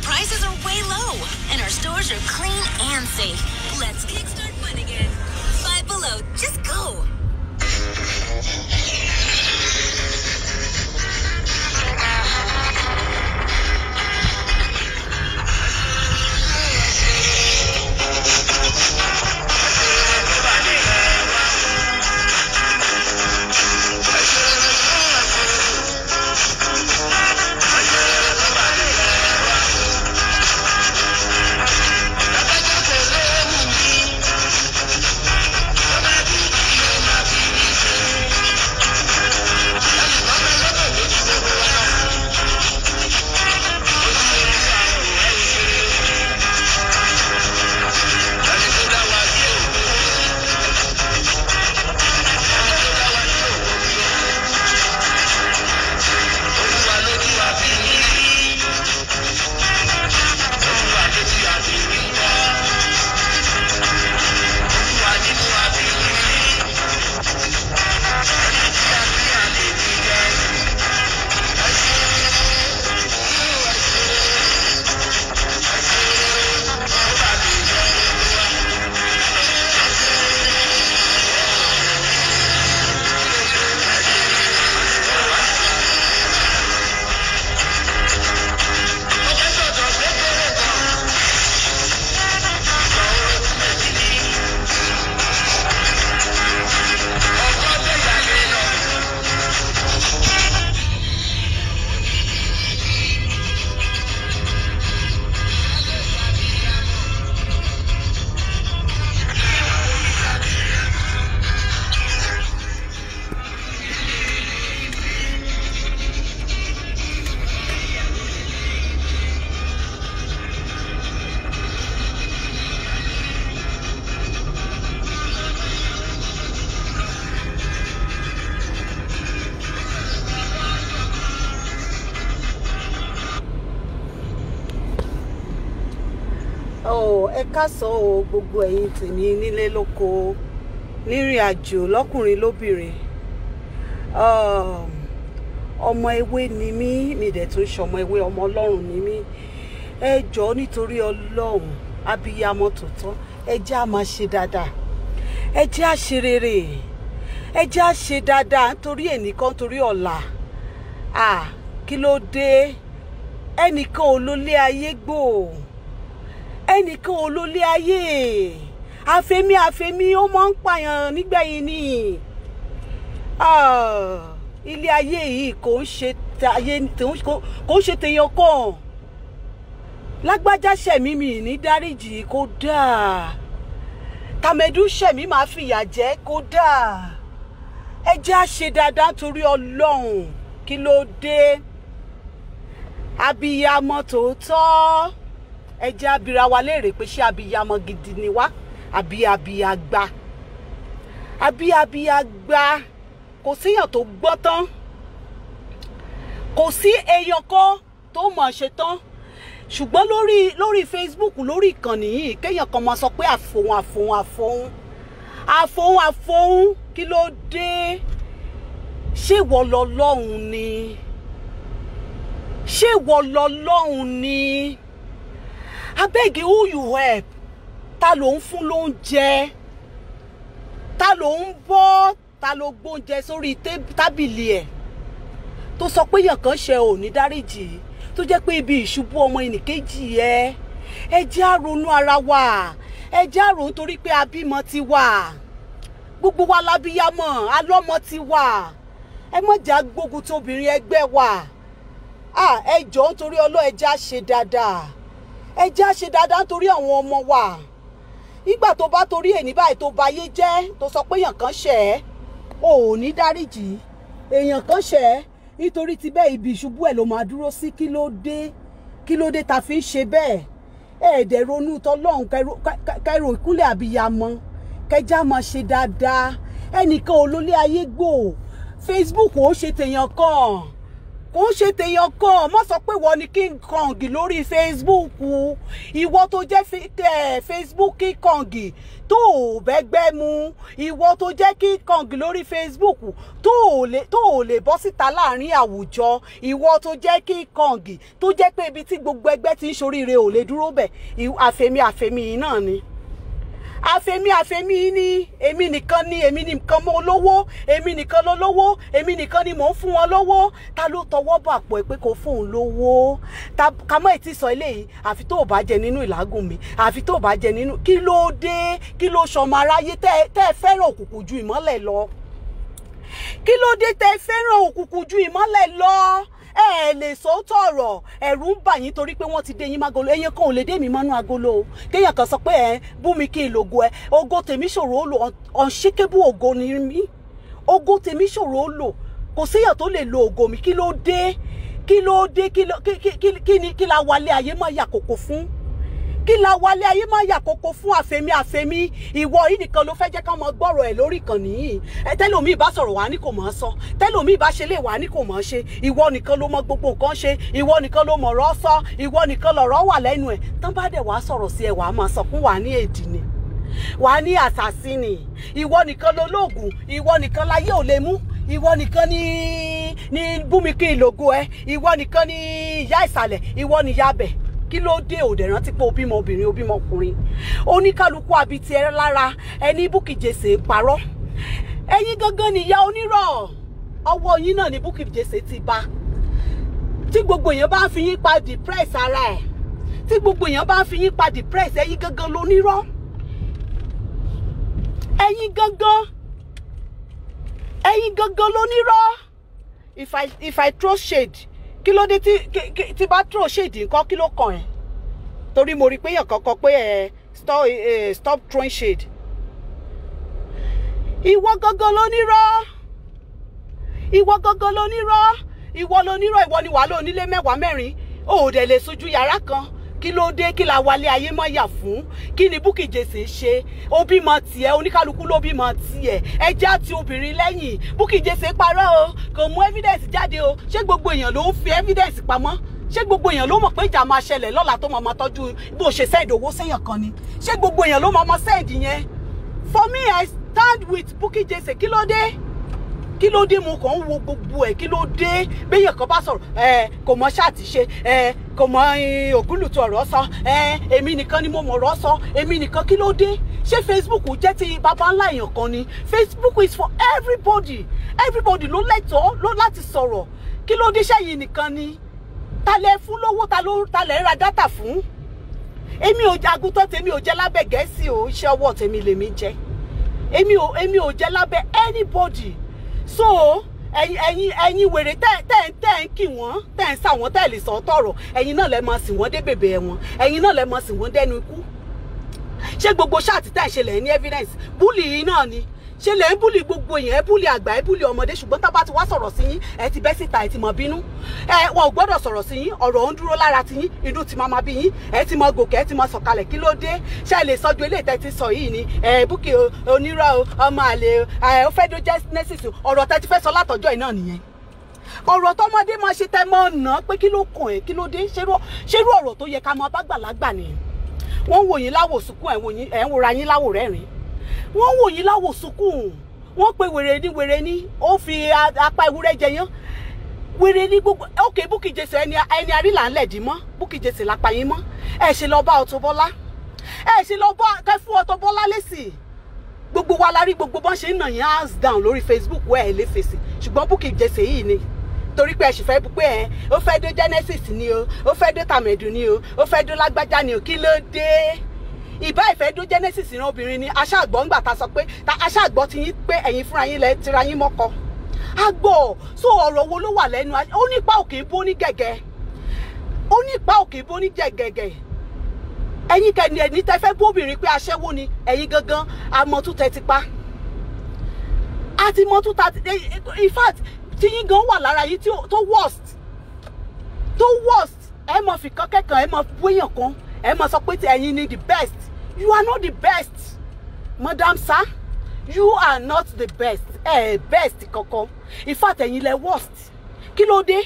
prices are way low, and our stores are clean and safe. Let's kickstart fun again. Five Below, just go. Ẹ káàsán o gbogbo ẹ̀yin tèmi nílé lóko nírìn àjò lọ́kùnrin lóbìnrin. Ọmọ ewé ni mí dẹ̀ tún ṣọmọ ewé, ọmọ Ọlọ́run ni mí. Ẹ jọ̀ọ́ nítorí Ọlọ́run abiyamọ tòótọ́, ẹ jẹ́ á máa ṣe dáadáa, ẹ jẹ́ á ṣe rere, ẹ jẹ́ á ṣe dáadáa nítorí ẹnìkan torí ọ̀la. Kí ló dé? Ẹnìkan ò lólé ayé gbò, ẹnìkan ò lólé ayé. Àfẹ́mí ó máa ń pààyàn nígbẹ̀yìn ni. Ilé ayé yìí kò ń ṣe tèèyàn kan. Lágbájá ṣẹ̀mí mi ní dáríjì kó dáa, tàmẹ̀dú ṣẹ̀mí máa fìyà jẹ kó dáa. Ẹ jẹ́ á ṣe dáadáa torí Ọlọ́run. Kí ló dé? Abiyamọ tòótọ́, ẹ jẹ́ á bira wa léèrè pé ṣé abiyamọ gidi ni wá àbí abiyagba. Abiyagba kò síyàn tó gbọ́ tán, kò sí èèyàn kan tó mọ̀ ṣe tán. Ṣùgbọ́n lórí Facebook, lórí ìkànnì yìí, kéèyàn kan máa sọ pé àfohùn. Kí ló dé? Ṣé ìwọ lọ́lọ́hun ni? Ṣé ìwọ lọ́lọ́hun ni? Abeg, who you help? Ta ló ń fún lóúnjẹ? Ta ló ń bọ́? Ta ló gbóúnjẹ sórí tábìlì ẹ̀? Tó sọ pé èèyàn kan ṣe ò ní dáríjì, tó jẹ́ pé ibi ìṣubú ọmọ ẹnìkejì ẹ jẹ́ á ronú ara wa, ẹ jẹ́ á ronú torí pé abímọ ti wà. Gbogbo wa lábíyamọ, alọ́mọ ti wà. Ẹ má jà gbógun tí obìnrin ẹgbẹ́ wa. Ẹ jọ̀ọ́ nítorí Ọlọ́run, ẹ jẹ́ á ṣe dáadáa. Ẹ jẹ́ á ṣe dáadáa nítorí àwọn ọmọ wa. Nígbà tó bá torí ẹni báyìí tó bayé jẹ́, tó sọ pé èèyàn kan ṣẹ̀ ẹ́, ò ní dáríjì. Èèyàn kan ṣẹ̀ ẹ́, nítorí ti bẹ́ẹ̀ ibi ìṣubú ẹ̀ ló máa dúró sí. Kí ló dé? Kí ló dé ta fi ń ṣe bẹ́ẹ̀? Ẹ̀ẹ́dẹ̀ ronú tọlọ́run, kẹ́rò ìkúnlẹ̀ àbíyamọ, kẹjá máa ṣe dáadáa. Ẹnìkan ò lólé ayé gbò. Facebook ò ṣe tèèyàn kan. kò ń ṣe tèèyàn kan. Má sọ pé wọ́n ni King Kong lórí Facebook. Ìwọ tó jẹ́ Facebook King Kong tó bẹ́gbẹ́ mu. Ìwọ tó jẹ́ King Kong lórí Facebook tó lè bọ́ síta láàrin àwùjọ. Ìwọ tó jẹ́ King Kong tó jẹ́ pé ibi tí gbogbo ẹgbẹ́ ti ń ṣoríire ò lè dúró bẹ̀. Àfẹ́mí náà ni. Àfẹ́mí ni èmi nìkan mo lówó, èmi nìkan ló lówó, èmi nìkan ni mò ń fún wọn lówó. Ta ló tọwọ́ bọ̀ àpò ẹ̀ pé kò fún òun lówó? Ká mọ́ ètí sọ eléyìí àfi tó bá jẹ nínú ìlágùn mi, àfi tó bá jẹ nínú kí ló dé, kí ló ṣọmọ aráyé tẹ́ fẹ́ràn òkùnkùn ju ìmọ́lẹ̀ lọ. Kí ló dé tẹ́ fẹ́ràn òkùnkùn ju ìmọ́lẹ̀ lọ? Ẹ lè sọ tọ̀rọ̀, ẹ̀rù ń bà yín torí pé wọ́n ti dé yín magolo. Ẹ̀yin kan ò lè dé mi mọ́nú agolo. Kéèyàn kan sọ pé bú mi kí n lògo ẹ. Ògo tèmi ṣòro ó lò, unshakable ògo ni mí. Ògo tèmi ṣòro ó lò. Kò séèyàn tó lè lo ògo mi. Kí ló dé? Kí la wálé ayé máa yà kókó fún? Kí la wálé ayé máa yà kókó fún? Àfẹ́mí. Ìwọ yìí nìkan ló fẹ́ jẹ́ ká máa gbọ́rọ̀ ẹ̀ lórí ìkànnì yìí. Tẹ́lòmíì bá sọ̀rọ̀ wá ní kò mọ̀ sọ. Tẹ́lòmíì bá ṣe lè wá ní kò mọ̀ ṣe. Ìwọ nìkan ló mọ gbogbo nǹkan ṣe. Ìwọ nìkan ló mọ̀rọ̀ sọ. Ìwọ nìkan lọ̀rọ̀ wà lẹ́nu ẹ̀. Tán bá dẹ̀ wá sọ̀rọ̀ sí ẹ wàá máa sọ fún wa ní èdì ni. Wàá ní àṣàsí ni. Ìwọ nìkan ló lóògùn. Ìwọ nìkan láyé ò lè mú. Ìwọ nìkan ní búmi kí ìlògo ẹ. Ìwọ nìkan ní ìyá ìsàlẹ̀. Ìwọ ní ìyá abẹ̀. Kí ló dé òdè rántí pé obìmọ obìnrin obìmọ ọkùnrin? Oníkálukú abiti ẹ lára ẹni Bukky Jesse parọ́. Ẹ̀yin gangan nìyá onírọ́. Ọwọ́ yín náà ni Bukky Jesse ti bá. Tí gbogbo èèyàn bá ń fi yín pa depress ara ẹ̀. Tí gbogbo èèyàn bá ń fi yín pa depress, ẹ̀yin gangan lónírọ́. Ẹ̀yin gangan lónírọ́. If I throw shade, kí ló dé tí bá throw shade nǹkan kí ló kàn ẹ́? Torí mo rí pé èèyàn kankan pé stop throwing shade. Ìwọ gangan lónírọ́. Ìwọ gangan lónírọ́. Ìwọ lónírọ́. Ìwọ ni wàá lò nílé mẹ́wàá mẹ́rin. O dẹ̀ lè sojú yàrá kan. Kí ló dé? Kí la wálé ayé máa yà fún? Kí ni Bukky Jesse ṣe? Ó bímọ tiẹ̀, oníkálukú ló bímọ tiẹ̀. Ẹjẹ́ àti obìnrin lẹ́yìn. Bukky Jesse parọ́ o, kò mú evidence jáde o. Ṣé gbogbo èèyàn ló ń fi evidence pamọ́? Ṣé gbogbo èèyàn ló mọ̀ pé ìjà máa ṣẹlẹ̀ lọ́la tó máa tọ́jú bó ṣe send owó séèyàn kan ni? Ṣé gbogbo èèyàn ló máa send yẹn? For me, I stand with Bukky Jesse. Kí ló dé? Kí ló dé? Mo kàn ń wo gbogbo ẹ̀. Kí ló dé? Béèyàn kan bá sọ̀rọ̀ kò mọ ṣáàtì ṣe kò mọ ògúlùtù ọ̀rọ̀ sọ èmi nìkan ni mo mọ̀ ọ̀rọ̀ sọ èmi nìkan. Kí ló dé? Ṣé Facebook jẹ́ ti bàbá ńlá èèyàn kan ni? Facebook is for everybody. Everybody ló lẹ́tọ̀ọ́ ló láti sọ̀rọ̀. Kí ló dé? Ṣẹ́yìn nìkan ni? Ta lẹ fún lówó? Ta lẹ ra dátà fún? Èmi ò jagútọ́ tèmi ò jẹ́ lábẹ́ Gẹ̀ẹ́sì o. Iṣẹ́ ọwọ́ tèmi lèmi jẹ́. Èmi ò jẹ́ lábẹ́ anybody. So ẹ̀yin wèrè tẹ́ ń kí wọ́n, tẹ́ ń sá wọn, tẹ́ lè sọ tọ̀rọ̀. Ẹ̀yin náà lẹ máa sìn wọ́n dé bèbè ẹ̀wọ̀n. Ẹ̀yin náà lẹ máa sìn wọ́n dẹnu ikú. Ṣé gbogbo ṣáàtì tẹ́ ṣe lẹ̀ ní evidence? Búlì yìí náà ni. Ṣé lẹ̀ ń búlì gbogbo èèyàn? Ẹ búlì àgbà, ẹ búlì ọmọdé. Ṣùgbọ́n tá bá ti wá sọ̀rọ̀ sí yín, ẹ ti bẹ́ síta, ẹ ti mọ bínú. Wọn ò gbọ́dọ̀ sọ̀rọ̀ sí yín. Ọ̀rọ̀ ń dúró lára ti yín. Inú ti máa bí yín. Ẹ ti mọ gòkè, ẹ ti mọ sọ̀kalẹ̀. Kí ló dé? Ṣé lè sọ́jú eléyìí tẹ́ ti sọ yìí ni? Bukky onírọ́ o, ọmọ àlè ó fẹ́ dó Genesis. Ọ̀rọ̀ tẹ́ ti fẹ́ sọ látọjọ́ iná nìyẹn. Ọ̀rọ̀ tọmọdé máa ṣe tẹ́ mọ́ ọ̀nà pé kí ló kàn ẹ́? Kí ló dé? Ṣerú ọ̀rọ̀ tó yẹ ká máa bá gbàlagbà ni. Wọ́n wò yín láwò sunkún, ẹ̀ ń wòra yín láwò rẹ́rìn. Wọ́n wò yín láwò sunkún. Wọ́n pe wèrè ní ó fi apá ewúrẹ́ jẹyán. Wèrè ní gbogbo. Okay, Bukky Jesse ẹni àrílà ńlẹ̀ dì mọ́. Bukky Jesse lápá yín mọ́. Ẹ ṣe lọ bá Auto Bola. Ẹ ṣe lọ bá kẹ́ fún Auto Bola lésì. Gbogbo wa la rí gbogbo bọ́n ṣe ń nà yín hands down lórí Facebook ẹ̀ lè fèsì. Ṣùgbọ́n Bukky Jesse yìí ni. Torí pé ẹ sì fẹ́ bú pé ó fẹ́ dó Genesis ni o, ó fẹ́ dó tàmẹ̀dù ni o, ó fẹ́ dó lágbájá ni o. Kí ló dé? Ìbá ìfẹ́ dó Genesis ìran obìnrin ni aṣáàgbọ́ ńgbà ta sọ pé aṣáàgbọ́ ti yín pé ẹ̀yin fúnra yín lẹ tira yín mọ́kọ. Àgbọ̀ so ọ̀rọ̀ wo ló wà lẹ́nu? Ó nípa òkè bó ní gẹ̀gẹ̀. Ó nípa òkè bó ní gẹ̀gẹ̀gẹ̀. Ẹ̀yin kẹ́ni ẹni tẹ́ fẹ́ bú obìnrin pé aṣẹ́wó ni ẹ̀yin gangan àmọ́tú tẹ́ ti pa. Àti mọ́tú ta in fact tí yín gan wà lára yín tó worst. Ẹ mọ̀ fi kọ́kẹ́kan, ẹ mọ̀ bóyàn kan, ẹ mọ̀ sọ pé ẹ̀yin ni the best. You are not the best, Madam Sir. You are not the best. Best kankan. In fact, ẹ̀yin lẹ worst. Kí ló dé?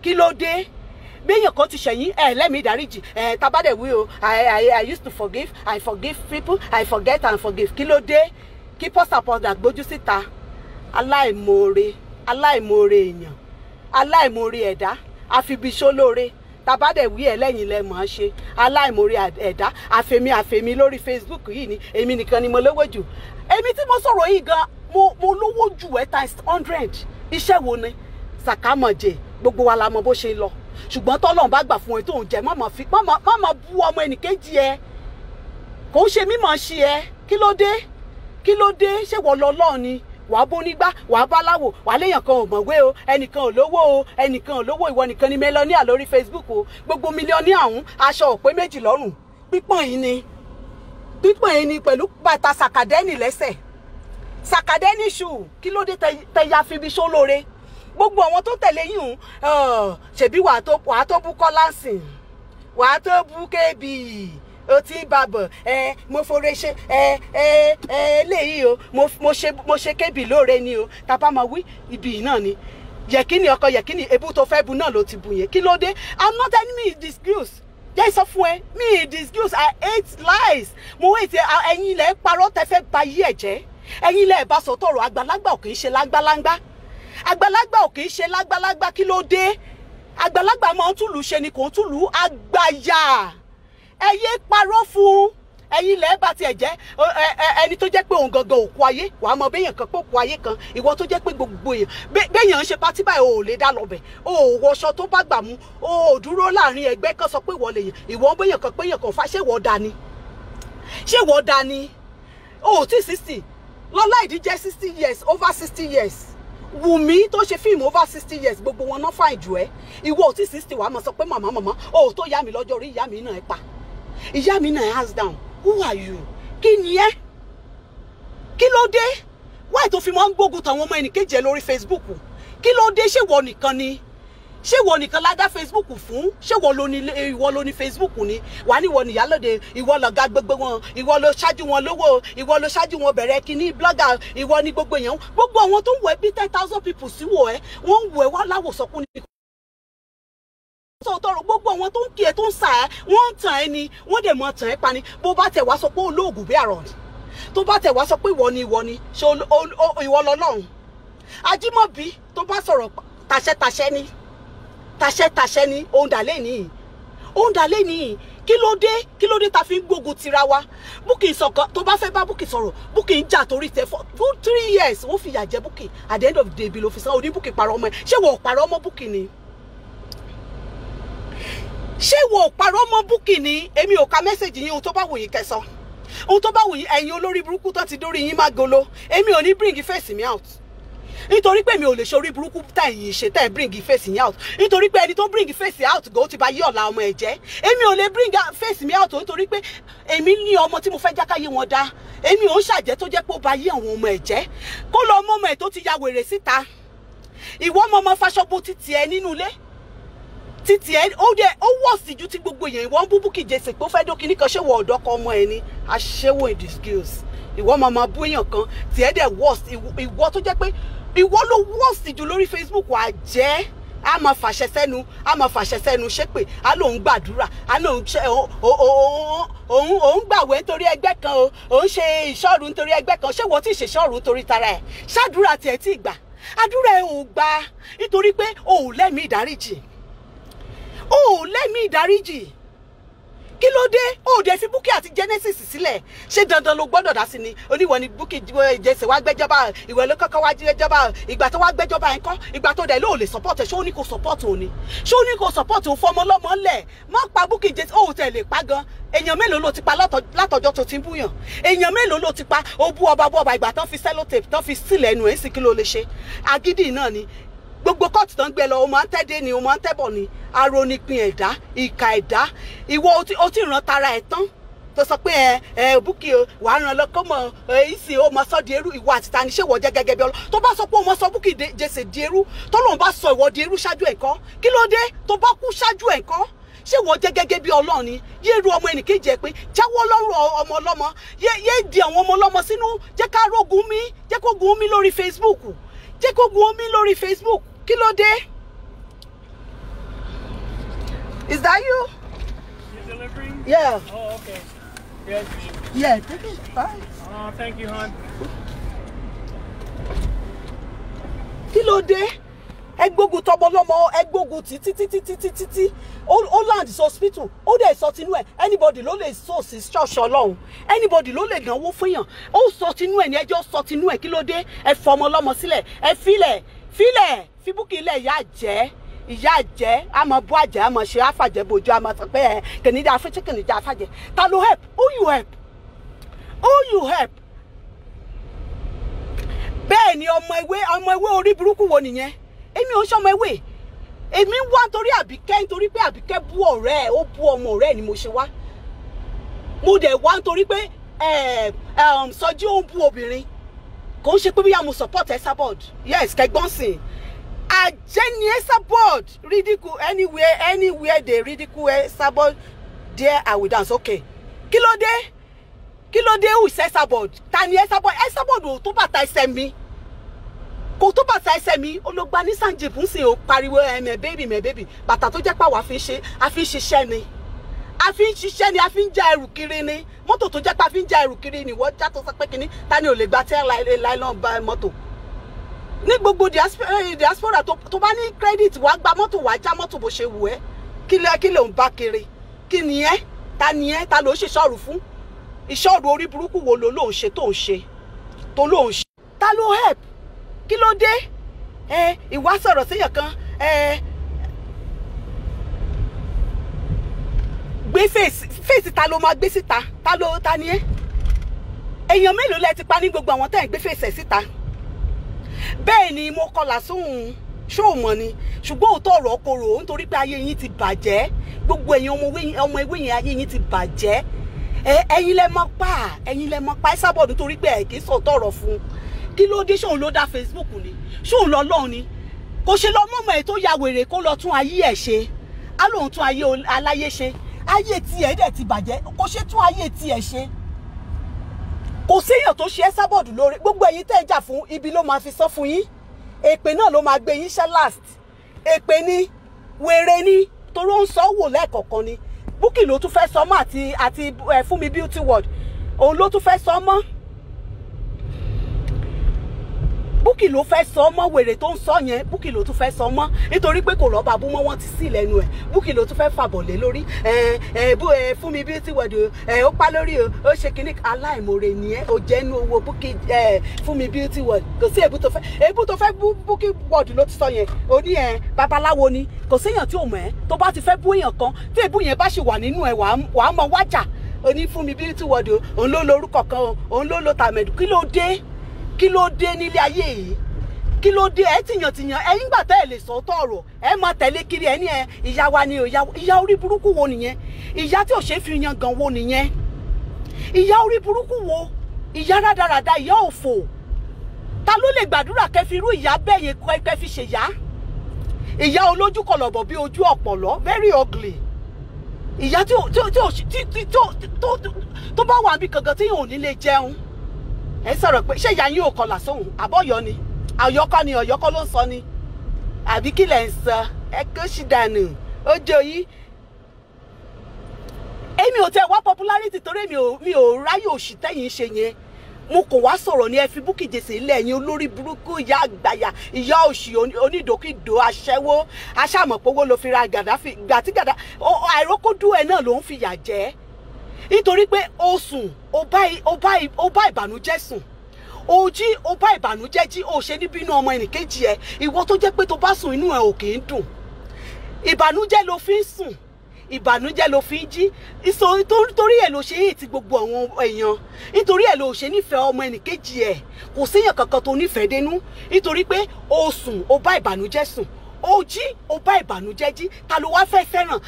kí ló dé béèyàn kan ti ṣẹ̀yìn lẹ́mìí ìdáríjì tabadẹ̀ wí o I used to forgive, I forgive people, I forget and forgive. Kí ló dé kí pọ́sàpọ́sà gbójú síta aláìmoore èèyàn aláìmoore ẹ̀dá àfibiṣólóore tabadẹ̀ wí lẹ́yìn lẹ mọ̀ ọ́n ṣe aláìmoore ẹ̀dá àfẹ̀mí lórí Facebook yìí ni èmi nìkan ni mo lówó jù èmi tí mo sọ̀rọ̀ yìí gan mo lówó jù times 100 iṣẹ́ wo ni sàkámọ̀jẹ̀ gbogbo wa la mọ bó ṣe lọ ṣùgbọ́n tọ́lọ́run bá gbà fún ẹ tó ń jẹ má bú ọmọ ẹnìkejì ẹ kò ń ṣe mímọ̀ ṣe ẹ kí ló dé ṣé wọ́n lọ lọ́ọ̀ ni wàá bó nígbà wàá bá láwò wàá léèyàn kan ò mọ̀wé o ẹnìkan ò lówó ìwọ nìkan ni mílíọ̀nìà lórí Facebook o gbogbo mílíọ̀nìà ọ̀hún aṣọ òpé méjì lọ́rùn pípọ̀n yìí ni pẹ̀lú bàtà sàkàdẹ́nì lẹ́sẹ̀ sàkàdẹ́nì ṣù kí ló dé tẹ̀yà fi ibi ṣó lóore gbogbo àwọn tó tẹ̀lé yìí ṣèbí wàá tó bú Kọ́láǹsìn wàá tó bú kébì o ti ń babọ̀ mo fore ṣe eléyìí o mo ṣe kébì lóore ni o tàbá máa wí ibi náà ni yẹ̀kíní ọkọ yẹ̀kíní ebú tó fẹ́ bu náà ló ti bu yẹn kí ló dé I'm not telling me disgrace jẹ́ sọ fún ẹ me disgrace I hate lies mo wé ti ẹ̀yin ilẹ̀ parọ́ tẹ fẹ́ ba yí ẹ̀ jẹ́ ẹ̀yin ilẹ̀ bá sọ tọrọ àgbàlagbà ò kì í ṣe lágbàlágbà àgbàlagbà ò kì í ṣe lágbàlágbà kí ló dé àgbàlagbà máa ń túlù ṣe ni kò ń túlù àgbàyà ẹ yé parọ́ fún ẹ̀yin ilẹ̀ bá tiẹ̀ jẹ́ ẹni tó jẹ́ pé òun gangan òkú ayé wàá mọ béèyàn kan pé òkú ayé kan ìwọ tó jẹ́ pé gbogbo èèyàn béèyàn ń ṣe pátí báyìí ò lè dá lọ́bẹ̀ ò wọṣọ tó bá gbà mú ò dúró láàrin ẹgbẹ́ kan sọ pé ìwọ lè yàn ìwọ béèyàn kan péyàn kan fa ṣé ìwọ dání ò tí 60 lọ́lá ìdíjẹ́ 60 years over 60 years Wùmí tó ṣe fíìmù over 60 years gbogbo wọn náà fàìn jù ẹ́ ìwọ ò tí 60 wàá mọ̀ sọ pé màmá ò tó yá mi lọ́jọ́ orí ìyá mi náà ẹ pa ìyá mi náà hands down who are you kí ni ẹ́ kí ló dé wáì tó fi máa ń gbógun tàwọn ọmọ ẹnìkejì ẹ lórí Facebook kí ló dé ṣé wọ nìkan ládá Facebook fún ṣé ìwọ ló ní Facebook ni wà ní ìwọ nìyálóde ìwọ lọ̀gá gbogbo wọn ìwọ ló ṣáájú wọn lówó ìwọ ló ṣáájú wọn bẹ̀rẹ̀ kíní blogger ìwọ ní gbogbo èèyàn gbogbo àwọn tó ń wọ ẹ bí 10,000 people sí wọ ẹ wọ́n ń wọ ẹ wá láwòsọkún ní sọ̀tọ̀rọ̀ gbogbo àwọn tó ń kí ẹ tó ń sà ẹ́ wọ́n ń tàn ẹ́ ni wọ́n dẹ̀ mọ́ tàn ẹ́ pa ni bó bá tẹ̀ wá sọ pé olóògùn bí àrọ̀ tó bá tẹ̀ wá sọ pé ìwọ ni ṣe ìwọ lọ́lọ́run Ajímọ̀bí tó bá sọ̀rọ̀ tàṣẹ ni òun dà lé nìyí kí ló dé ta fi ń gbógun tira wa Bukky sọ̀kan tó bá fẹ́ bá Bukky sọ̀rọ̀ Bukky ń jà torí tẹ for 3 years wọ́n fìyà jẹ Bukky at the end of the day bí ló fi san oní Bukky parọ́ ọmọ ẹ ṣé wọ́n parọ́ ọmọ Bukky ni èmi ò ka mẹ́sẹ̀jì yín ohun tó bá wù yín kẹsàn ohun tó bá wù yín ẹ̀yin olórí burúkú tó ti dórí yín má golo èmi ò ní bring face me out nítorí pé mi ò lè ṣe orí burúkú tẹ̀yìn ṣe tẹ̀ bring face me out nítorí pé ẹni tó bring face out go ti bá yí ọ̀la ọmọ ẹ̀ jẹ́ èmi ò lè bring face me out nítorí pé èmi ní ọmọ tí mo fẹ́ jákáyé wọn dá èmi ò ń ṣàjẹ́ tó jẹ́ pé ó bá yí àwọn ọmọ ẹ̀ jẹ́ kó lọ ọmọ ẹ̀ tó ti ya wèrè síta ìwọ ọmọ fàṣọbù títì ẹ nínú ilé títì ẹ ó wọ̀ sí ju tí gbogbo èèyàn ìwọ ń bú Bukky Jesse pé ó fẹ́ dókì ní kan ṣé wọ ọ̀dọ́ kan ọmọ ẹ ní aṣẹ́wó in disgrace ìwọ máa bú èèyàn kan tí ẹ dẹ̀ worst ìwọ tó jẹ́ pé ìwọ ló worst jù lórí Facebook wà jẹ́ a máa fàṣẹ sẹ́nu ṣépè a lóun gbàdúrà a lóun ṣe òun gbàwé nítorí ẹgbẹ́ kan o òun ṣe ìṣọ́rù nítorí ẹgbẹ́ kan ṣé wọ́n ti ṣe ìṣọ́rù nítorí tara ẹ̀ ṣáàdúrà tiẹ̀ tí gbà àdúrà ẹ̀ ò gbà nítorí pé o ò lẹ́mìí ìdáríjì kí ló dé ó dé fi Bukky àti Genesis sílẹ̀ ṣé dandan ló gbọ́dọ̀ dá sí ni oníwọ ni Bukky Jesse wá gbẹ́jọba ìwọ ló kọ́kọ́ wá gbẹ́jọba ìgbà tó wá gbẹ́jọba ẹ̀ kọ́ ìgbà tó dẹ̀ ló lè support ẹ̀ ṣé ó ní kò support òun ni ṣé ó ní kò support òun fọmọ lọ́mọ ńlẹ̀ má pa Bukky Jesse ó tẹ̀lé pa gan èèyàn mélòó ló ti pa látọjọ́ tó ti ń búyàn èèyàn mélòó ló ti pa ó bú ọba ìgbà tán fi sellotape tán fi sílẹ̀ ẹnu ẹ̀ sì kí ló lè ṣe agídí náà ni gbogbo kóòtù tán gbé lọ o máa ń tẹ́dé ni o máa ń tẹ́bọ̀ ni aronipin ẹ̀dá ìkà ẹ̀dá ìwọ o ti ràn tara ẹ̀ tán tó sọ pé Bukky o wàá ràn lọ kọ́mọ ìsìn o máa sọ di eru ìwọ àti tani ṣé ìwọ jẹ́ gẹ́gẹ́ bí ọlọ́ tó bá sọ pé o máa sọ Bukky Jesse di eru tó lóun bá sọ ìwọ di eru ṣáájú ẹ̀kọ́ kí ló dé tó bá kú ṣáájú ẹ̀kọ́ ṣé ìwọ jẹ́ gẹ́gẹ́ bí Ọlọ́run ni yé ru ọmọ ẹnìkejì ẹ pé jáwọ́ lọ́rùn ọmọ ọlọ́mọ yé di àwọn ọmọ ọlọ́mọ sínú jẹ́ ká rógun mi jẹ́ kó gun mi lórí Facebook kí ló dé Is that you? You delivering? Yeah. Oh, okay. Yes, me. Yeah, take it. Bye. Oh, thank you, hon. Kí ló dé? Ẹ gbógun tọmọ lọ́mọ, ẹ gbógun títí. Ó land hospital. Ó dẹ̀ sọ tinú ẹ̀. Anybody ló lè sọ sí church Ọlọ́run. Anybody ló lè náwó fún yàn. Ó sọ tinú ẹ̀ ní ẹjọ́ sọ tinú ẹ̀. Kí ló dé? Ẹ fọmọ lọ́mọ sílẹ̀. Ẹ filẹ̀. Fi Bukky ilẹ̀ ìyá jẹ́ àmọ́ bú àjẹ́ àmọ́ ṣe àfàjẹ́ bojú àmọ́ sọ pé kìnìjà afẹ́tí kìnìjà àfàjẹ́. Ta ló help? Who you help? Bẹ́ẹ̀ ni ọmọ ewé orí burúkú wo nìyẹn? Èmi ò ń ṣọmọ ewé. Èmi wá nítorí Àbíkẹ́ nítorí pé Àbíkẹ́ bú ọ̀rẹ́ ẹ̀, ó bú ọmọ ọ̀rẹ́ ẹ̀ ni mo ṣe wá. Mo dẹ̀ wá nítorí pé Sọjí ó ń bú obìnrin. Kò ń ṣe pé bóyá mo support Esabod. Yes, kẹgbọ́n sìn. Àjẹni Esabod ridicule anywhere they ridicule Esabod there I will dance. Okay. Kí ló dé who is Esabod? Ta ni Esabod? Esabod ò tó bàtà ẹsẹ̀ mi. Kò tó bàtà ẹsẹ̀ mi. Olóògbà ní Sanjib ń sìn ó pariwo my baby. Bàtà tó jẹ́ pé àwa fi ń ṣiṣẹ́ ni. A fi ń já ẹrù kiri ni. Mọ́tò tó jẹ́ pé a fi ń já ẹrù kiri ni. Wọ́n já tó sọ pé kíní. Ta ni ò lè gba tẹ́ láìlọ́n bá mọ́tò? Ní gbogbo diaspora tó bá ní credit wàá gba mọ́tò wàá já mọ́tò bó ṣe wù ẹ́. Kí ló ń bá kiri? Kí ni ẹ́? Ta ni ẹ́? Ta ló ṣe ṣọ́ọ̀rù fún? Ìṣọ́ọ̀rù orí burúkú wo ló ń ṣe tó ń ṣe? Ta ló help? Kí ló dé? Ìwà sọ̀rọ̀ síyàn kan. Gbé fèsì ta ló máa gbé síta? Ta ni ẹ́? Èèyàn mélòó lẹ ti pa ní gbogbo àwọn tẹ́ ń gbé fèsì síta? Bẹ́ẹ̀ ni mo kọlà sóhun ṣó mọ̀ ni ṣùgbọ́n òótọ́ ọ̀rọ̀ korò nítorí pé ayé yín ti bàjẹ́. Gbogbo ẹ̀yin ọmọ ewé yẹn ayé yín ti bàjẹ́. Ẹ̀yin lẹ mọ̀ pa Esabod nítorí pé ẹ kì í sọ̀tọ̀ ọ̀rọ̀ fún. Kí ló dé? Ṣóun ló dá Facebook ni? Ṣóun lọ lọ́hùn ni? Kò ṣe lọ mọ́mọ́ ẹ̀ tó ya wèrè kó lọ tún ayé ẹ̀ ṣe. Á lóun tún ayé aláyé ṣe. Ayé tiẹ̀ dẹ̀ ti bàjẹ́. Kò ṣe tún ayé tiẹ̀ ṣe. Kò séèyàn tó ṣe Esabod lórí. Gbogbo ẹ̀yin tẹ́ ẹ jà fún ibi ló máa fi sọ fún yín. Èpè náà ló máa gbé yín ṣẹ́ last. Èpè ni wèrè ni toró ń sọ wò lẹ́ẹ̀kọ̀ọ̀kan ni. Bukky ló tún fẹ́ sọ mọ́ àti Fúnmi Beauty World. Òun ló tún fẹ́ sọ mọ́. Bukky ló fẹ́ sọ mọ́ wèrè tó ń sọ yẹn. Bukky ló tún fẹ́ sọ mọ́ nítorí pé kò rọ́bà bú mọ́ wọ́n ti sí lẹ́nu ẹ̀. Bukky ló tún fẹ́ fàbọ̀lé lórí. Fúnmi Beauty World ó pa lórí ó ṣe kíní aláìmoore ni ẹ́. Ó jẹ́ inú owó Bukky Fúnmi Beauty World. Kò sí èébú tó fẹ́ bú Bukky World ló ti sọ yẹn. Ó ní babaláwo ni. Kò séèyàn tí ò mọ̀ ẹ́ tó bá ti fẹ́ bú èèyàn kan tí èébú yẹn bá ṣì wà nínú ẹ̀ wàá mọ wájà. Ó ní Fúnmi Beauty World òun ló lórúkọ kan òun ló lo tàmẹ̀dù. Kí ló dé nílé ayé yìí? Kí ló dé? Ẹ tìyàn ẹ̀yin gbà tẹ́ ẹ lè sọ tọ̀rọ̀ ẹ máa tẹ̀lé kiri ẹ ní ìyá wa ni ìyá orí burúkú wo nìyẹn? Ìyá tí ò ṣe fi yan gan wo nìyẹn? Ìyá orí burúkú wo? Ìyá rádaràda, ìyá òfò. Ta ló lè gbàdúrà kẹfì irú ìyá bẹ́ẹ̀ yẹn kẹfì ṣèyá? Ìyá olójú kọlọ̀bọ̀ bí ojú ọ̀pọ̀lọ́, very ugly. Ìyá tó bá wà bí kankan tí yóò ní lè jẹun. Ẹ sọ̀rọ̀ pé ṣé ìyá yín ò kọlà sóhun àbọ̀yọ ni? Ọ̀yọ́kọ́ ló ń sọ ni? Àbí kí lẹ̀ ń sọ? Ẹ kó ṣì dànù ojo yìí. Èmi ò tẹ́ wá popularity torí mi ò ráyè òṣì tẹ́yìn ṣe yẹn. Mo kò wá sọ̀rọ̀ ní ẹ fi Bukky Jesse ilé ẹ̀yin olórí burúkú ìyá àgbàyà ìyá òṣì onídòkídò aṣẹ́wó aṣàmọ̀pọ̀wó ló fi ra Gaddafi gàtígàdá àìrókòdú ẹ̀ náà ló ń fìyà jẹ nítorí pé ó sùn ó bá ìbànújẹ́ sùn ó jí ó bá ìbànújẹ́ jí ó ṣe ní bínú ọmọ ẹnìkejì ẹ ìwọ tó jẹ́ pé tó bá sùn inú ẹ ò kì í dùn ìbànújẹ́ ló fi ń sùn ìbànújẹ́ ló fi ń jí nítorí ẹ̀ ló ṣe é ti gbogbo àwọn èèyàn nítorí ẹ̀ ló ṣe nífẹ̀ẹ́ ọmọ ẹnìkejì ẹ̀ kò séèyàn kankan tó nífẹ̀ẹ́ dénú nítorí pé ó sùn ó bá ìbànújẹ́ sùn ó jí ó bá ìbànújẹ́ jí ta ló wá fẹ́ fẹ́ràn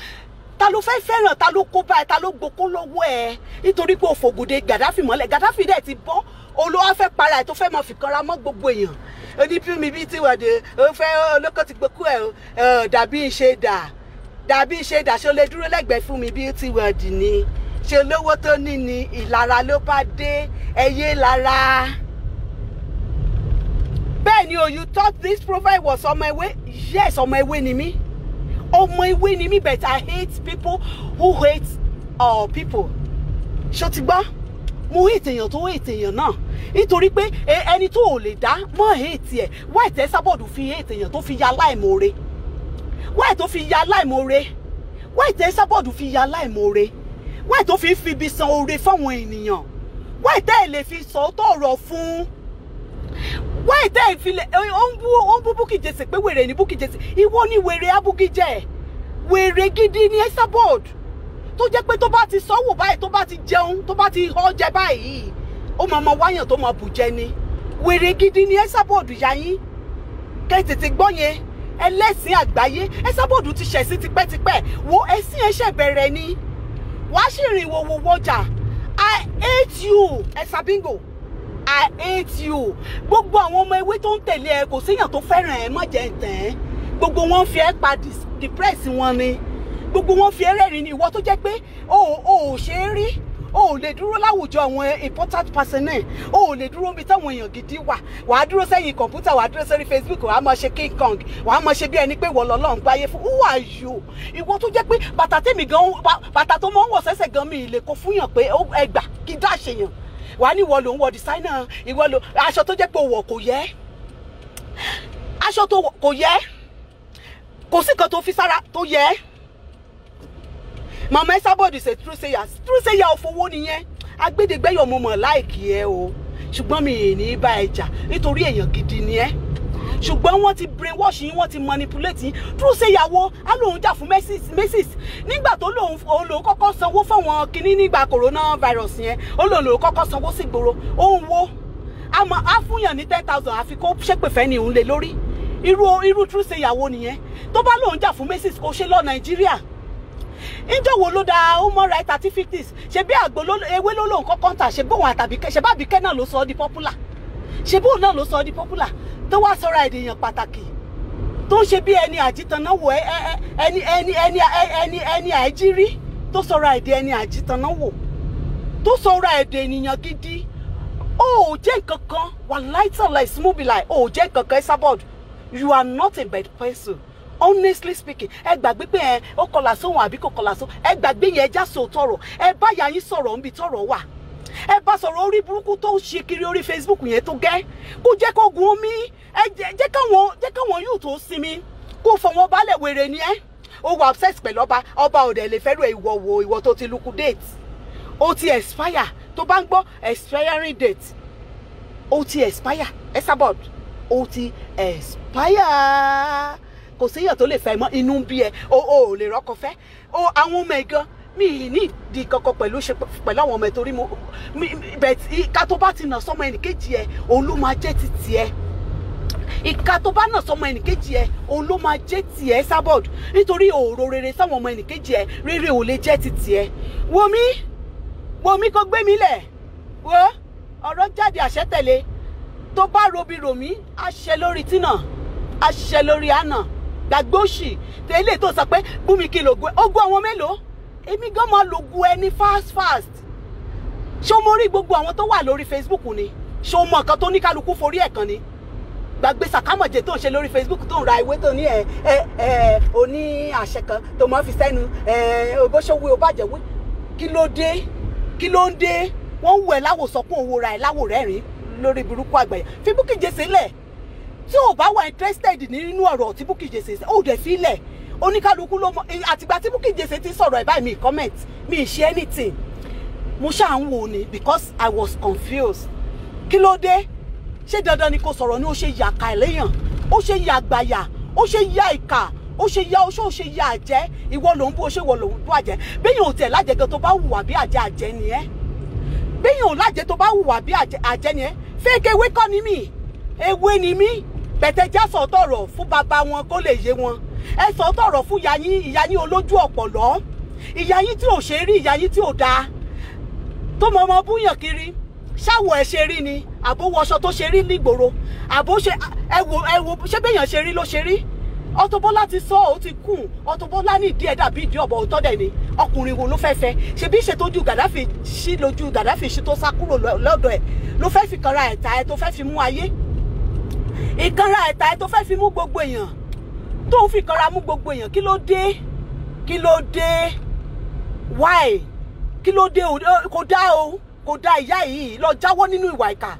ta ló fẹ́ fẹ́ràn ta ló kó báyìí ta ló gboko lọ́wọ́ ẹ̀ nítorí pé ó fògùdé Gaddafi mọ́lẹ̀ Gaddafi dẹ̀ ti bọ́ olówó fẹ́ para ẹ̀ tó fẹ́ máa fi kanra mọ́ gbogbo èèyàn onípínmi bíi tiwọ̀dé ó fẹ́ olóko ti gbókú ẹ̀ dàbí ṣe dà ṣe ó lè dúró lẹ́gbẹ̀ẹ́ Fúnmi Beauty World ni ṣe olówó tó ní ni ìlara ló bá dé ẹyẹ lára. Bẹ́ẹ̀ ni you thought this profile was ọmọ ewé yes ọmọ ewé ni mí ọmọ ewé ni mí, but I hate people who hate people. Ṣó ti gbọ́? Mo hate èèyàn tó hate èèyàn náà. Nítorí pé ẹni tó ò lè dá mọ́ hate ẹ̀. Why tẹ́ Esabod fi hate èèyàn tó fi ya láìmoore? Why tó fi ya láìmoore? Why tẹ́ Esabod fi ya láìmoore? Why tó fi ibi san oore fáwọn ènìyàn? Why tẹ́ ẹ lè fi sọ tọ̀rọ̀ fún? Why tẹ́ ẹ fi lè ó ń bú Bukky Jesse pé wèrè ni Bukky Jesse? Ìwọ ni wèrè Abuki jẹ́. Wèrè gidi ni Esabod. Tó jẹ́ pé tó bá ti sọ́wọ́ báyìí, tó bá ti jẹun, tó bá ti họ́ jẹ báyìí, ó máa wáyàn tó máa bù jẹ ni. Wèrè gidi ni Esabod ya yín. Kẹ́ tètè gbọ́ yẹn. Ẹlẹ́sìn àgbáyé. Esabod ti ṣẹ̀sìn tipẹ́tipẹ́. Wo ẹ̀sìn ẹ̀ṣẹ̀ bẹ̀rẹ̀ ni. Wàá sì rìn wo wọjà. I hate you, Esabingo. I hate you. Gbogbo àwọn ọmọ ewé tó ń tẹ̀lé ẹ kò séèyàn tó fẹ́ràn ẹ, má jẹ́ ǹtẹ̀. Gbogbo wọn fi ẹ pa depress wọn ni. Gbogbo wọn fi ẹ rẹ́rìn ni ìwọ tó jẹ́ pé o ṣe é rí. O lè dúró láwùjọ àwọn important person náà. O lè dúró bí táwọn èèyàn gidi wà. Wàá dúró sẹ́yìn kọ̀ǹpútà, wàá dúró sórí Facebook, wàá máa ṣe King Kong, wàá máa ṣe bí ẹni pé wọ́n lọ́lọ́run gbáyé fún. Who are you? Ìwọ tó jẹ́ pé bàtà tèmi gan, bàtà tó máa ń wọ̀ sẹ́sẹ̀ gan mi lè kó fúnyàn pé ẹgbà kí dá ṣèyàn. Wàá ní ìwọ ló ń wọ designer, ìwọ ló aṣọ tó jẹ́ pé o wọ̀ kò yẹ. Aṣọ tó kò yẹ. Kò sí kan tó fi sára tó yẹ. Mama Esabod is a true sayer. True sayer of owó nìyẹn. Agbédègbẹ́yọ̀ mo mọ̀ láìkì ẹ o. Ṣùgbọ́n mi ní bá ẹ jà nítorí èèyàn gidi ni ẹ. Ṣùgbọ́n wọ́n ti brainwash yín, wọ́n ti manipulate yín. True sayer wo á lóun jà fún Macy's. Nígbà tó lóun kọ́kọ́ sanwó fáwọn kinní nígbà coronavirus yẹn. Ó lóun kọ́kọ́ sanwó sí gbòòrò. Ó ń wo. Á fúnyàn ní 10,000 àfi kó ṣépè fẹ́ ni òun lè lórí. Irú true sayer wo nìyẹn. Tó bá lóun jà fún Macy's kó ṣe lọ Nàìjíríà. Ìjọ wo ló da human rights activities? Ṣé bí àgbo ewé ló lóun kọ́kọ́ tà, ṣe bóun àtàbíkẹ́, ṣe bá Àbíkẹ́ náà ló sọ ọ́ di popular. Ṣe bóun náà ló sọ ọ́ di popular. Tó wá sọ́ra èdèyàn pàtàkì. Tó ń ṣe bí ẹni àjítànáwò ẹni àìjírí. Tó sọ́ra èdè ẹni àjítànáwò. Tó sọ́ra èdè ènìyàn gidi. Ó jẹ́ nǹkan kan. Wallahi tallahi smooth like. Ó jẹ́ nǹkan kan Esabod. You are not a bad person. Honestly speaking, ẹ gbàgbé pé ó kọlà sóhun àbí kò kọlà sóhun. Ẹ gbàgbé yẹn já so tọrọ. Ẹ bá ya yín sọ̀rọ̀ níbi tọrọ wà. Ẹ bá sọ̀rọ̀ orí burúkú tó ṣe kiri orí Facebook yẹn tó gẹ́. Kó jẹ́ kó gun omi. Jẹ́ káwọn yóò tó sinmi. Kó fọwọ́n balẹ̀ wèrè ni ẹ́. Ó wà obsessed pẹ̀lú ọba òdẹ lè fẹ́rù ìwọ tó ti liquidate. Ó ti expire. Tó bá ń gbọ́ expiring date. Ó ti expire. Esabod. Ó ti expire. Kò séyàn tó lè fẹ́ mọ́ inú bí ẹ o lè rọ́kọ fẹ́ o àwọn ọmọ ẹ̀gán mi ní ìdí kankan pẹ̀lú àwọn ọmọ ẹ̀ torí mo ìka tó bá ti nà sọmọ ẹnìkejì ẹ òun ló máa jẹ́ ti tiẹ̀. Ìka tó bá nà sọmọ ẹnìkejì ẹ òun ló máa jẹ́ tiẹ̀ Esabod nítorí òòrò rere sáwọn ọmọ ẹnìkejì ẹ rere ò lè jẹ́ ti tiẹ̀. Wo mi kó gbé mi lẹ̀ wo ọ̀rọ̀ jáde àṣẹ tẹ̀lé tó bá robi ròmí àṣẹ lórí tínà àṣẹ lórí àná. Gbàgbé òṣì tẹ́lẹ̀ tó sọ pé Bùnmi kí lògùn ogún àwọn mélòó èmi gan máa lògùn ẹni fast. Ṣé o mọ rí gbogbo àwọn tó wà lórí Facebook ni? Ṣé o mọ nǹkan tó ní kálukú forí ẹ̀ kan ni? Gbàgbé sàkámọ̀jẹ̀ tó ń ṣe lórí Facebook tó ń ra ìwé tó ní oní àṣẹ kan tó máa fi sẹ́nu bóṣòwé ó bàjẹ́wé. Kí ló ń dé wọ́n ń wẹ̀ láwòsàn kún owó ra ẹ̀ láwò rẹ́rìn lórí burúkú àgbàyà. Fi Bukky Jesse lẹ̀. Tí o bá wà interested nínú ọ̀rọ̀ tí Bukky Jesse ó dẹ̀ fi lẹ̀ oníkálukú ló mọ àtìgbà tí Bukky Jesse ti sọ̀rọ̀ ẹ̀ báyìí mi comment mi ṣe anything mo ṣáà ń wò ni because I was confused. Kí ló dé? Ṣé dandan ni kò sọ̀rọ̀ ni ó ṣe yà ká ẹlẹ́yàn ó ṣe yà àgbàyà ó ṣe yà ìkà ó ṣe yà oṣó ó ṣe yà àjẹ́ ìwọ ló ń bú ó ṣe wọ ló ń bú àjẹ́ béèyàn ò tẹ̀ lájẹ́ gan tó bá hùwà bí àjẹ́ ni ẹ́ béèyàn ò lájẹ́ tó bá hùwà bí àjẹ́ ni ẹ́ fake ewé kọ́ ni mí ewé ni mí bẹ̀tẹ̀ já sọ tọ̀rọ̀ fún bàbá wọn kó lè yé wọn ẹ sọ tọ̀rọ̀ fún ìyá yín olójú ọ̀pọ̀lọ́ ìyá yín tí ò ṣe rí ìyá yín tí ò dáa tó mọ ọmọ búyàn kiri ṣáwọ̀ ẹ ṣe rí ni àbó wọṣọ tó ṣe rí nígboro àbó ṣe ẹ wo ṣé béèyàn ṣe rí ló ṣe rí Auto Bola ti sọ ó ti kùn Auto Bola ní ìdí ẹ̀ dàbí ìdí ọ̀bọ̀ òótọ́ dẹ̀ ni ọkùnrin wo ló fẹ́ fẹ́ ṣebí ìṣètọ́jú Gaddafi sí lójú Gaddafi sí tó sá kúrò lọ́dọ̀ ẹ̀ ló fẹ́ fi kanra ẹ̀ta ẹ̀ tó fẹ́ fi mú ayé ìkanra ẹ̀ta ẹ̀ tó fẹ́ fi mú gbogbo èèyàn tó fi kanra mú gbogbo èèyàn kí ló dé why kí ló dé kò dá ìyá yìí lọ jáwọ́ nínú ìwà ìkà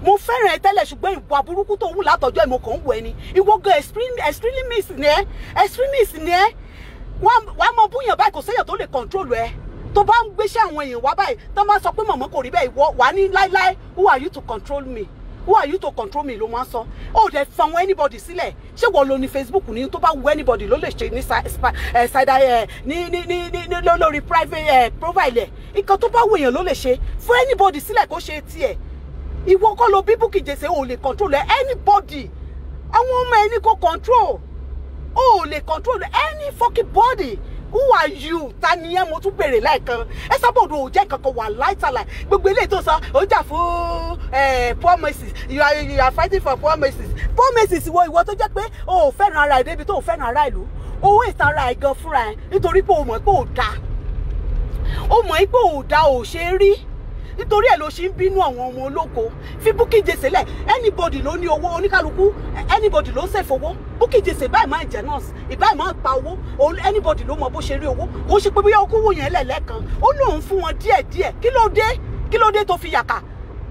mo fẹ́ràn ẹ tẹ́lẹ̀ ṣùgbọ́n ìwà burúkú tó wù látọjọ́ ìmọ̀ kan wù ẹni ìwọ gan extremist ni ẹ wàá mọ búyàn báyìí kò séyàn tó lè control ẹ tó bá ń gbéṣẹ́ àwọn èèyàn wá báyìí tó máa sọ pé mọ̀mọ́ kò rí bẹ́ẹ̀ ìwọ wà ní láíláí who are you to control me ló máa ń sọ ó dẹ̀ fa àwọn anybody sílẹ̀ ṣé wọ́n lo ní Facebook ní tó bá wù anybody ló lè ṣe ní lórí private profile ẹ̀ nǹkan tó bá wù èèyàn ló lè ṣe fún anybody sílẹ̀ kó ṣe tiẹ̀ ìwọ kọ́ ló bí Bukky Jesse ò lè control anybody àwọn ọmọ ẹni kò control ò lè control any fucking body. Who are you? Taniya mo tún bèrè lẹ́ẹ̀kan. Ẹ sábọ̀dọ̀ ò jẹ́ kankan wà láìtàlà. Gbogbo eléyìí tó sọ, ó jà fún poor masses. You are fighting for poor masses. Poor masses ìwọ tó jẹ́ pé o ò fẹ́ràn ara ẹ̀ débi tó ò fẹ́ràn ara ìlú. Owó ìta ara ẹ̀ gan fúnra ẹ̀ nítorí pé o mọ̀ pé ò dáa. O mọ̀ pé ò dáa ò ṣe é rí. Nítorí ẹ̀ ló ṣe ń bínú àwọn ọmọ ológo. Fi Bukky Jesse lẹ̀, anybody ló ní owó oníkálukú, anybody ló ń ṣèfowó. Bukky Jesse ìbáì máa jẹ nọ́ọ̀sì, ìbáì máa pa owó, anybody ló mọ bó ṣe rí owó. Kò ṣe pé bóyá ó kówó yẹn lẹ́ẹ̀lẹ́kan. Ó lóun fún wọn díẹ̀díẹ̀. Kí ló dé tó fi yàkà?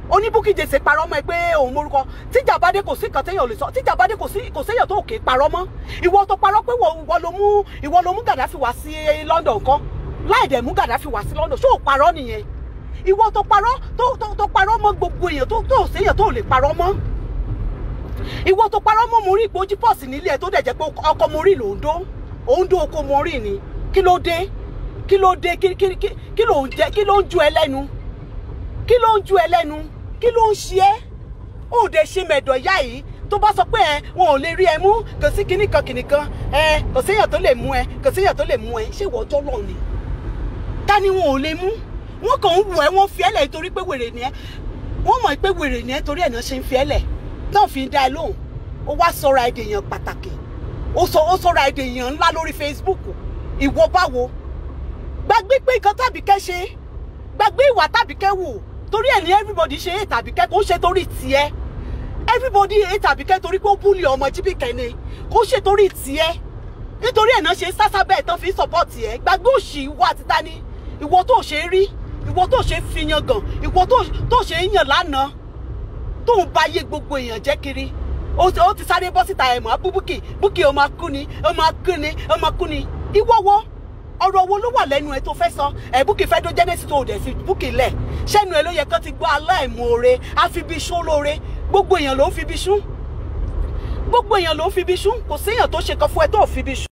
Oní Bukky Jesse parọ́ mọ́ ẹ pé òun morúkọ. Tíjà bá dé kò sí kan téèyàn lè sọ. Tíjà bá dé kò séèyàn tó òkè parọ́ mọ́. Ìwọ tó parọ́ pé ìwọ ló mú Gaddafi wá sí London kan. Láì dẹ̀ mú Gaddafi wá sí London. Ṣé ò parọ́ nìyẹn? Ìwọ tó parọ́ mọ́ gbogbo èèyàn tó séèyàn tó lè parọ́ mọ́. Ìwọ tó parọ́ mọ́ mo rí ìpòjì pọ̀sì nílé ẹ̀ tó dẹ̀ jẹ́ pé ọkọ mo rí lòóndó oko mo rí ni. Kí ló dé kí ló ń jẹ kí ló ń ju ẹ lẹ́nu kí ló ń ṣe ẹ́ ó dẹ̀ ṣe mẹ̀dọ̀ ìyá yìí tó bá sọ pé wọn ò lè rí ẹ mú kò sí kìnnìkan kò séèyàn tó lè mú ẹ ṣé ìwọ tó lọ ni ta ni wọn ò lè mú wọn kàn ń wù ẹ́ wọ́n fi ẹ́lẹ̀ torí pé wèrè ni ẹ́ wọ́n mọ̀ pé wèrè ni ẹ́ torí ẹ̀ náà ṣe ń fi ẹ́lẹ̀ náà fi ń dá ẹ lóhùn ó wá sọra èdè èèyàn pàtàkì ó sọra èdè èèyàn ńlá lórí Facebook ìwọ báwo gbàgbé pé nǹkan Tàbíkẹ́ ṣe gbàgbé ìwà Tàbíkẹ́ wù torí ẹ̀ ní everybody ṣe é Tàbíkẹ́ kò ń ṣe torí tiẹ̀ everybody hate Tàbíkẹ́ torí pé ó búlì ọmọ Jíbìkẹ́ ni kò ṣe torí tiẹ̀ nítorí ẹ̀ náà ṣe sásá bẹ́ẹ̀ tán fi support ẹ̀ gbàgbé òṣì ìwọ àti tani ìwọ tó ṣe rí ìwọ tó ṣe fi yan gan ìwọ tó ṣe yàn lánàá tó ń bá yé gbogbo èèyàn jẹ́ kiri ó ti sáré bọ́ síta ẹ̀mọ́ Bukky ó máa kú ni ìwọ wo ọ̀rọ̀ wo ló wà lẹ́nu ẹ tó fẹ́ sọ Bukky fẹ́ dó Genesis tó dẹ̀ fi Bukky lẹ̀ ṣẹ́nu ẹ ló yẹ kán ti gbọ́ aláìmoore àfibiṣún lóore gbogbo èèyàn ló ń fibiṣún kò séèyàn tó ṣe kan fún ẹ tó fibiṣún.